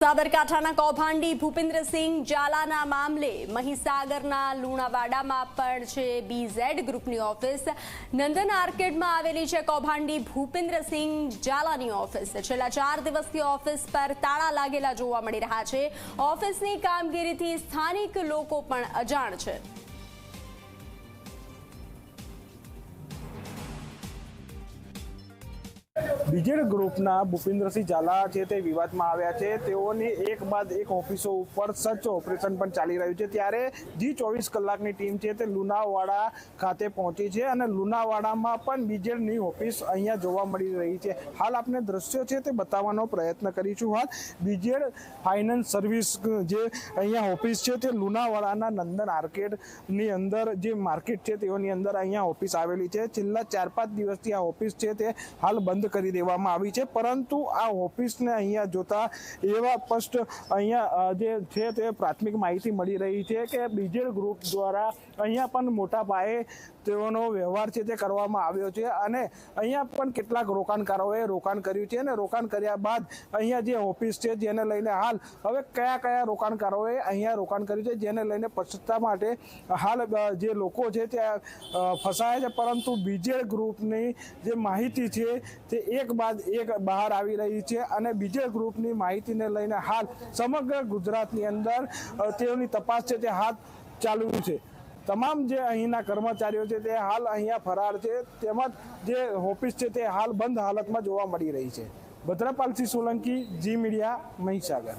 સાબરકાંઠાના કૌભાંડી ભૂપેન્દ્રસિંહ ઝાલાના મામલે મહીસાગરના લુણાવાડામાં પણ છે બીઝેડ ગ્રુપની ઓફિસ. નંદન આર્કેડમાં આવેલી છે કૌભાંડી ભૂપેન્દ્રસિંહ ઝાલાની ઓફિસ. છેલ્લા 4 દિવસથી ઓફિસ પર તાળા લાગેલા જોવા મળી રહ્યા છે. ઓફિસની કામગીરીથી સ્થાનિક લોકો પણ અજાણ છે. બીજેડ ગ્રુપના ભૂપેન્દ્રસિંહ ઝાલા છે તે વિવાદમાં આવ્યા છે. તેઓની એક બાદ એક ઓફિસો ઉપર સર્ચ ઓપરેશન પણ ચાલી રહ્યું છે. ત્યારે જી 24 કલાકની ટીમ છે તે લુણાવાડા ખાતે પહોંચી છે અને લુણાવાડામાં પણ બીજેડની ઓફિસ અહીંયા જોવા મળી રહી છે. હાલ આપણે દ્રશ્યો છે તે બતાવવાનો પ્રયત્ન કરીશું. હાલ બીજેડ ફાઇનાન્સ સર્વિસ જે અહીંયા ઓફિસ છે તે લુણાવાડાના નંદન આર્કેડની અંદર જે માર્કેટ છે તેઓની અંદર અહીંયા ઓફિસ આવેલી છે. છેલ્લા 4-5 દિવસથી આ ઓફિસ છે તે હાલ બંધ કરી દેવામાં આવી છે, પરંતુ આ ઓફિસને અહીંયા જોતા એવા સ્પષ્ટ અહીંયા જે છે તે પ્રાથમિક માહિતી મળી રહી છે કે બીજેડ ગ્રુપ દ્વારા અહીંયા પણ મોટા પાયે તેઓનો વ્યવહાર છે તે કરવામાં આવ્યો છે અને અહીંયા પણ કેટલાક રોકાણકારોએ રોકાણ કર્યું છે અને રોકાણ કર્યા બાદ અહીંયા જે ઓફિસ છે જેને લઈને હાલ હવે કયા રોકાણકારોએ અહીંયા રોકાણ કર્યું છે જેને લઈને પછતા માટે હાલ જે લોકો છે તે ફસાયા છે. પરંતુ બીજેડ ગ્રુપની જે માહિતી છે તે એક બાદ એક બહાર આવી રહી છે અને બીજેડ ગ્રુપની માહિતીને લઈને હાલ સમગ્ર ગુજરાતની અંદર તેઓની તપાસ છે તે હાથ ચાલુ છે. તમામ જે અહીંના કર્મચારીઓ છે તે હાલ અહીંયા ફરાર છે, તેમજ જે ઓફિસ છે તે હાલ બંધ હાલતમાં જોવા મળી રહી છે. ભદ્રપાલસિંહ સોલંકી, જી મીડિયા, મહીસાગર.